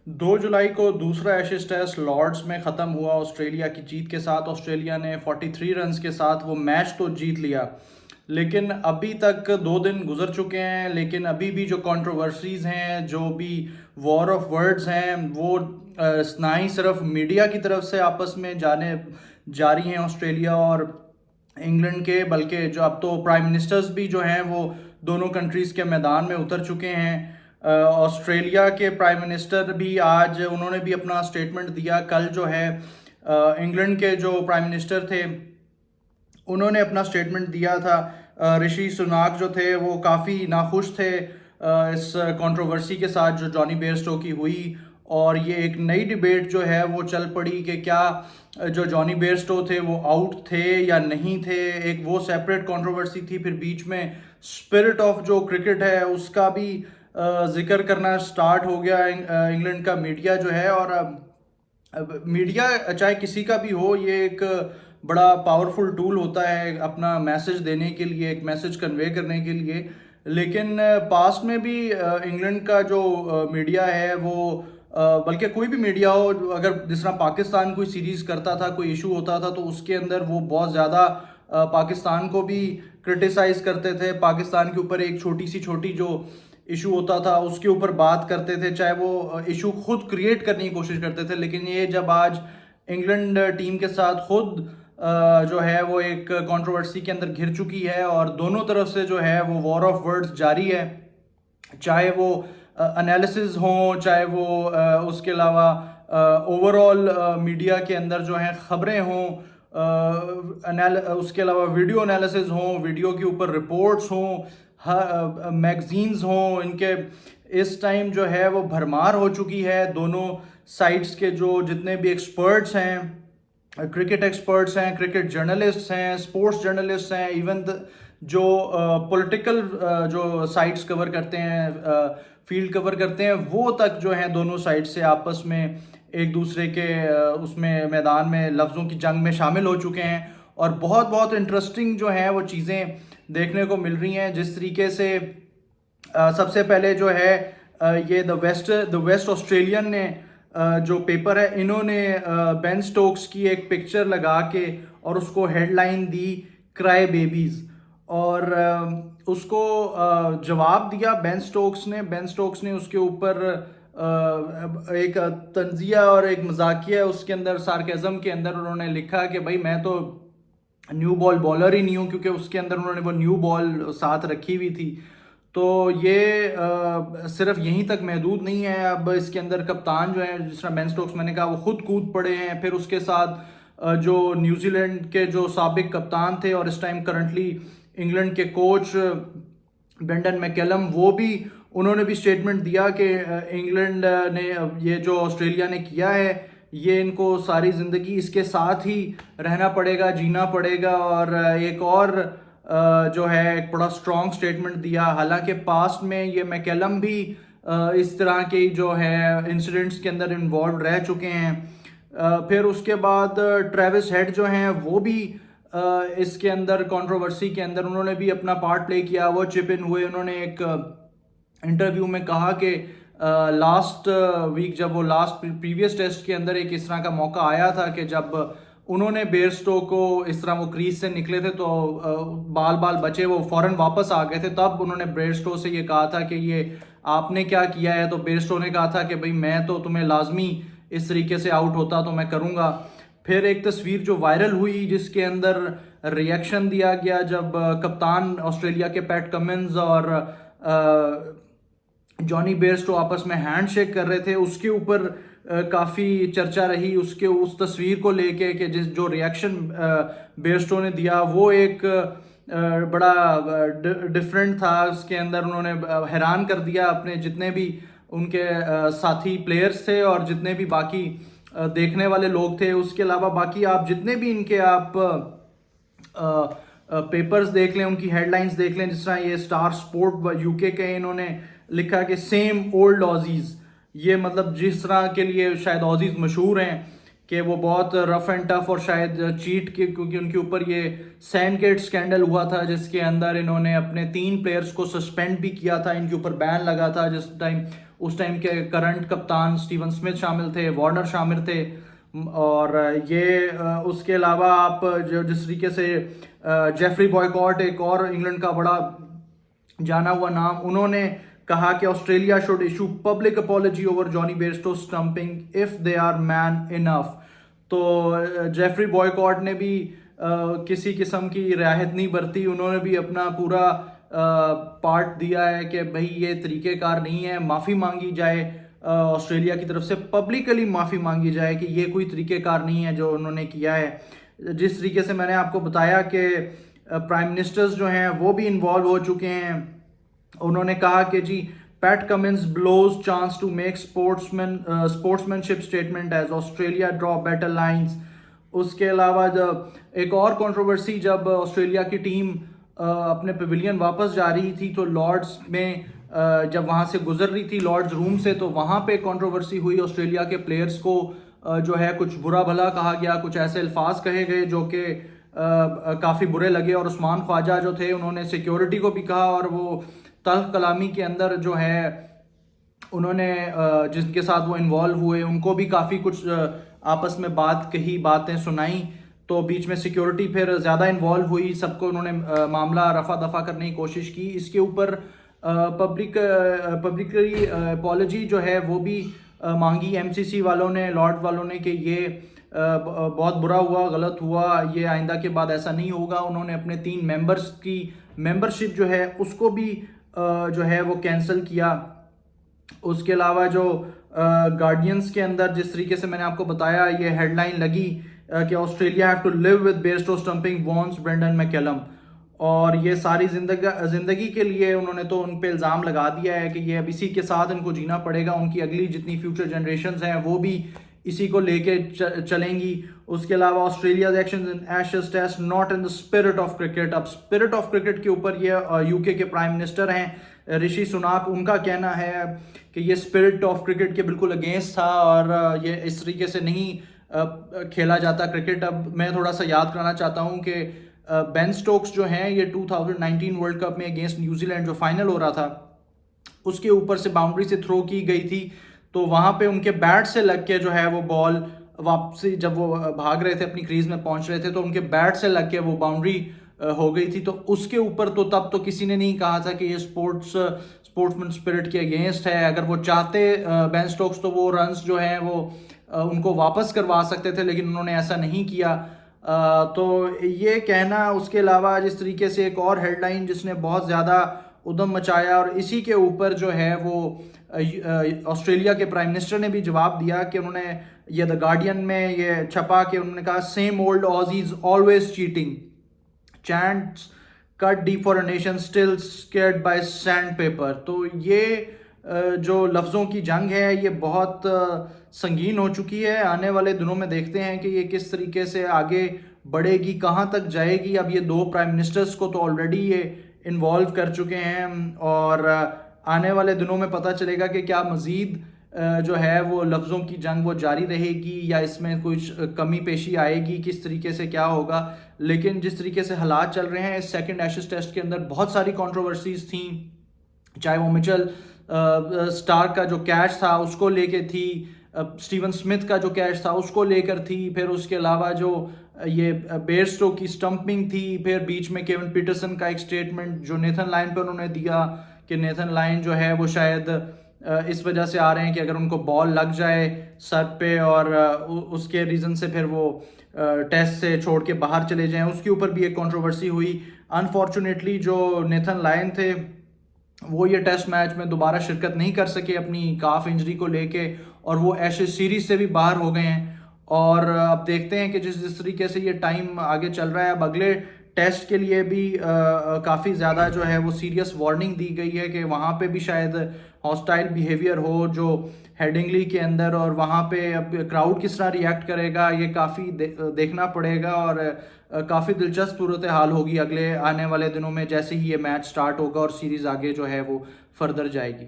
2 जुलाई को दूसरा Ashes test Lord's में ख़त्म हुआ ऑस्ट्रेलिया की जीत के साथ। ऑस्ट्रेलिया ने 43 रन्स के साथ वो मैच तो जीत लिया, लेकिन अभी तक 2 दिन गुजर चुके हैं, लेकिन अभी भी जो कंट्रोवर्सीज हैं, जो भी वॉर ऑफ वर्ड्स हैं, वो ना ही सिर्फ मीडिया की तरफ से आपस में जाने जारी हैं ऑस्ट्रेलिया और इंग्लैंड के, बल्कि जो अब तो प्राइम मिनिस्टर्स भी जो हैं वो दोनों कंट्रीज़ के मैदान में उतर चुके हैं। ऑस्ट्रेलिया के प्राइम मिनिस्टर भी आज उन्होंने भी अपना स्टेटमेंट दिया। कल जो है इंग्लैंड के जो प्राइम मिनिस्टर थे उन्होंने अपना स्टेटमेंट दिया था। ऋषि सुनाक जो थे वो काफ़ी नाखुश थे इस कंट्रोवर्सी के साथ जो जॉनी बेयरस्टो की हुई, और ये एक नई डिबेट जो है वो चल पड़ी कि क्या जो जॉनी बेयरस्टो थे वो आउट थे या नहीं थे। एक वो सेपरेट कंट्रोवर्सी थी, फिर बीच में स्पिरिट ऑफ जो क्रिकेट है उसका भी जिक्र करना स्टार्ट हो गया इंग्लैंड का मीडिया जो है। और अब मीडिया चाहे किसी का भी हो, ये एक बड़ा पावरफुल टूल होता है अपना मैसेज देने के लिए, एक मैसेज कन्वे करने के लिए। लेकिन पास्ट में भी इंग्लैंड का जो मीडिया है वो बल्कि कोई भी मीडिया हो, अगर जिस तरह पाकिस्तान कोई सीरीज़ करता था, कोई इशू होता था, तो उसके अंदर वो बहुत ज़्यादा पाकिस्तान को भी क्रिटिसाइज़ करते थे। पाकिस्तान के ऊपर एक छोटी जो इशू होता था उसके ऊपर बात करते थे, चाहे वो इशू खुद क्रिएट करने की कोशिश करते थे। लेकिन ये जब आज इंग्लैंड टीम के साथ खुद जो है वो एक कंट्रोवर्सी के अंदर घिर चुकी है और दोनों तरफ से जो है वो वॉर ऑफ वर्ड्स जारी है, चाहे वो एनालिसिस हों, चाहे वो उसके अलावा ओवरऑल मीडिया के अंदर जो हैं ख़बरें हों, उसके अलावा वीडियो एनालिसिस हों, वीडियो के ऊपर रिपोर्ट्स हों, मैगजीन्स हों। इनके इस टाइम जो है वो भरमार हो चुकी है। दोनों साइड्स के जो जितने भी एक्सपर्ट्स हैं, क्रिकेट एक्सपर्ट्स हैं, क्रिकेट जर्नलिस्ट्स हैं, स्पोर्ट्स जर्नलिस्ट हैं, इवन जो पॉलिटिकल जो साइट्स कवर करते हैं, फील्ड कवर करते हैं, वो तक जो हैं दोनों साइड से आपस में एक दूसरे के उसमें मैदान में लफ्ज़ों की जंग में शामिल हो चुके हैं। और बहुत बहुत इंटरेस्टिंग जो है वो चीज़ें देखने को मिल रही हैं। जिस तरीके से सबसे पहले जो है ये द वेस्ट ऑस्ट्रेलियन ने जो पेपर है, इन्होंने बेन स्टोक्स की एक पिक्चर लगा के और उसको हेडलाइन दी क्राई बेबीज़, और उसको जवाब दिया बेन स्टोक्स ने उसके ऊपर एक तंजिया और एक मजाकिया उसके अंदर सार्केज़म के अंदर उन्होंने लिखा कि भाई मैं तो न्यू बॉल बॉलर ही नहीं हूँ, क्योंकि उसके अंदर उन्होंने वो न्यू बॉल साथ रखी हुई थी। तो ये सिर्फ यहीं तक महदूद नहीं है, अब इसके अंदर कप्तान जो है, जिस तरह बेन स्टोक्स मैंने कहा, वो खुद कूद पड़े हैं। फिर उसके साथ जो न्यूजीलैंड के जो साबिक कप्तान थे और इस टाइम करंटली इंग्लैंड के कोच ब्रेंडन मैकलम, वो भी उन्होंने भी स्टेटमेंट दिया कि इंग्लैंड ने ये जो ऑस्ट्रेलिया ने किया है, ये इनको सारी ज़िंदगी इसके साथ ही रहना पड़ेगा, जीना पड़ेगा। और एक और जो है एक बड़ा स्ट्रॉन्ग स्टेटमेंट दिया। हालांकि पास्ट में ये मैकलम भी इस तरह के जो है इंसिडेंट्स के अंदर इन्वॉल्व रह चुके हैं। फिर उसके बाद ट्रेविस हेड जो हैं वो भी इसके अंदर कंट्रोवर्सी के अंदर उन्होंने भी अपना पार्ट प्ले किया, वो चिप इन हुए। उन्होंने एक इंटरव्यू में कहा कि लास्ट वीक जब वो लास्ट प्रीवियस टेस्ट के अंदर एक इस तरह का मौका आया था कि जब उन्होंने बेयरस्टो को इस तरह वो क्रीज से निकले थे तो बाल बाल बचे, वो फौरन वापस आ गए थे, तब उन्होंने बेयरस्टो से ये कहा था कि ये आपने क्या किया है। तो बेयरस्टो ने कहा था कि भाई मैं तो तुम्हें लाजमी इस तरीके से आउट होता तो मैं करूँगा। फिर एक तस्वीर जो वायरल हुई जिसके अंदर रिएक्शन दिया गया जब कप्तान ऑस्ट्रेलिया के पैट कमिंस और जॉनी बेयरस्टो आपस में हैंडशेक कर रहे थे, उसके ऊपर काफ़ी चर्चा रही उसके उस तस्वीर को लेके कि जिस जो रिएक्शन बेयरस्टो ने दिया वो एक बड़ा डिफरेंट था। उसके अंदर उन्होंने हैरान कर दिया अपने जितने भी उनके साथी प्लेयर्स थे और जितने भी बाकी देखने वाले लोग थे। उसके अलावा बाकी आप जितने भी इनके आप पेपर्स देख लें, उनकी हेडलाइंस देख लें, जिस तरह ये स्टार स्पोर्ट यूके के इन्होंने लिखा कि सेम ओल्ड ऑजीज, ये मतलब जिस तरह के लिए शायद ऑजीज मशहूर हैं कि वो बहुत रफ एंड टफ और शायद चीट के, क्योंकि उनके ऊपर ये सैनगेट स्कैंडल हुआ था जिसके अंदर इन्होंने अपने 3 प्लेयर्स को सस्पेंड भी किया था, इनके ऊपर बैन लगा था जिस टाइम। उस टाइम के करंट कप्तान स्टीवन स्मिथ शामिल थे, वार्नर शामिल थे। और ये उसके अलावा आप जो जिस तरीके से जेफरी बॉयकॉट, एक और इंग्लैंड का बड़ा जाना हुआ नाम, उन्होंने कहा कि Australia should issue public apology over Johnny Bairstow stumping if they are man enough. तो जेफरी बॉयकॉट ने भी किसी किस्म की रियायत नहीं बरती, उन्होंने भी अपना पूरा पार्ट दिया है कि भाई ये तरीक़ेकार नहीं है, माफ़ी मांगी जाए ऑस्ट्रेलिया की तरफ से, पब्लिकली माफ़ी मांगी जाए कि ये कोई तरीक़ेकार नहीं है जो उन्होंने किया है। जिस तरीके से मैंने आपको बताया कि प्राइम मिनिस्टर्स जो हैं वो भी इन्वॉल्व हो चुके हैं। उन्होंने कहा कि जी Pat Cummins blows chance to make sportsmanship statement as Australia draw better lines. उसके अलावा जब एक और कंट्रोवर्सी, जब ऑस्ट्रेलिया की टीम अपने पवेलियन वापस जा रही थी तो लॉर्ड्स में जब वहाँ से गुजर रही थी लॉर्ड्स रूम से, तो वहाँ पे कंट्रोवर्सी हुई। ऑस्ट्रेलिया के प्लेयर्स को जो है कुछ बुरा भला कहा गया, कुछ ऐसे अल्फाज कहे गए जो कि काफ़ी बुरे लगे। और उस्मान ख्वाजा जो थे उन्होंने सिक्योरिटी को भी कहा, और वो तल्ख कलामी के अंदर जो है उन्होंने जिनके साथ वो इन्वॉल्व हुए उनको भी काफ़ी कुछ आपस में बात कही, बातें सुनाई। तो बीच में सिक्योरिटी फिर ज़्यादा इन्वॉल्व हुई, सबको उन्होंने मामला रफा दफा करने की कोशिश की। इसके ऊपर पब्लिकली अपॉलजी जो है वो भी मांगी एमसीसी वालों ने, लॉर्ड वालों ने, कि ये बहुत बुरा हुआ, गलत हुआ, ये आइंदा के बाद ऐसा नहीं होगा। उन्होंने अपने 3 मेंबर्स की मेंबरशिप जो है उसको भी जो है वो कैंसिल किया। उसके अलावा जो गार्डियंस के अंदर जिस तरीके से मैंने आपको बताया, ये हेडलाइन लगी कि Australia have to live with Bairstow stumping warns Brendon McCullum, और ये सारी जिंदगी के लिए उन्होंने तो उन पे इल्ज़ाम लगा दिया है कि ये अब इसी के साथ इनको जीना पड़ेगा, उनकी अगली जितनी फ्यूचर जनरेशंस हैं वो भी इसी को लेके चलेंगी। उसके अलावा Australia actions in Ashes test not in the spirit of cricket. अब स्पिरिट ऑफ क्रिकेट के ऊपर ये यूके के प्राइम मिनिस्टर हैं ऋषि सुनाक, उनका कहना है कि ये स्पिरिट ऑफ क्रिकेट के बिल्कुल अगेंस्ट था और ये इस तरीके से नहीं खेला जाता क्रिकेट। अब मैं थोड़ा सा याद कराना चाहता हूँ कि बेन स्टोक्स जो हैं ये 2019 वर्ल्ड कप में अगेंस्ट न्यूजीलैंड जो फाइनल हो रहा था उसके ऊपर से बाउंड्री से थ्रो की गई थी, तो वहाँ पे उनके बैट से लग के जो है वो बॉल वापसी, जब वो भाग रहे थे अपनी क्रीज में पहुंच रहे थे, तो उनके बैट से लग के वो बाउंड्री हो गई थी। तो उसके ऊपर तो तब तो किसी ने नहीं कहा था कि ये स्पोर्ट्समैन स्पिरिट के अगेंस्ट है। अगर वो चाहते बेन स्टोक्स तो वो रन्स जो हैं वो उनको वापस करवा सकते थे, लेकिन उन्होंने ऐसा नहीं किया। तो ये कहना, उसके अलावा जिस तरीके से एक और हेडलाइन जिसने बहुत ज़्यादा उधम मचाया, और इसी के ऊपर जो है वो ऑस्ट्रेलिया के प्राइम मिनिस्टर ने भी जवाब दिया कि उन्होंने ये द गार्डियन में ये छपा कि उन्होंने कहा same old Aussies always cheating, chants cut deep for a nation still scarred by sandpaper. तो ये जो लफ्ज़ों की जंग है ये बहुत संगीन हो चुकी है। आने वाले दिनों में देखते हैं कि ये किस तरीके से आगे बढ़ेगी, कहाँ तक जाएगी। अब ये 2 प्राइम मिनिस्टर्स को तो ऑलरेडी ये इन्वॉल्व कर चुके हैं, और आने वाले दिनों में पता चलेगा कि क्या मज़ीद जो है वो लफ्ज़ों की जंग वो जारी रहेगी या इसमें कुछ कमी पेशी आएगी, किस तरीके से क्या होगा। लेकिन जिस तरीके से हालात चल रहे हैं, सेकंड एशेज टेस्ट के अंदर बहुत सारी कंट्रोवर्सीज थी, चाहे वो मिचेल स्टार्क का जो कैच था उसको लेके थी, स्टीवन स्मिथ का जो कैच था उसको लेकर थी, फिर उसके अलावा जो ये बेयरस्टो की स्टंपिंग थी, फिर बीच में केविन पीटरसन का एक स्टेटमेंट जो नेथन लायन पे उन्होंने दिया कि नेथन लायन जो है वो शायद इस वजह से आ रहे हैं कि अगर उनको बॉल लग जाए सर पे और उसके रीज़न से फिर वो टेस्ट से छोड़ के बाहर चले जाएं, उसके ऊपर भी एक कंट्रोवर्सी हुई। अनफॉर्चुनेटली जो नेथन लायन थे वो ये टेस्ट मैच में दोबारा शिरकत नहीं कर सके अपनी काफ इंजरी को लेके, और वो एशेज सीरीज से भी बाहर हो गए हैं। और अब देखते हैं कि जिस तरीके से ये टाइम आगे चल रहा है, अब अगले टेस्ट के लिए भी काफ़ी ज़्यादा जो है वो सीरियस वार्निंग दी गई है कि वहाँ पे भी शायद हॉस्टाइल बिहेवियर हो जो हेडिंगली के अंदर, और वहाँ पे अब क्राउड किस तरह रिएक्ट करेगा ये काफ़ी देखना पड़ेगा। और काफ़ी दिलचस्प सूरत हाल होगी अगले आने वाले दिनों में जैसे ही ये मैच स्टार्ट होगा और सीरीज़ आगे जो है वो फर्दर जाएगी।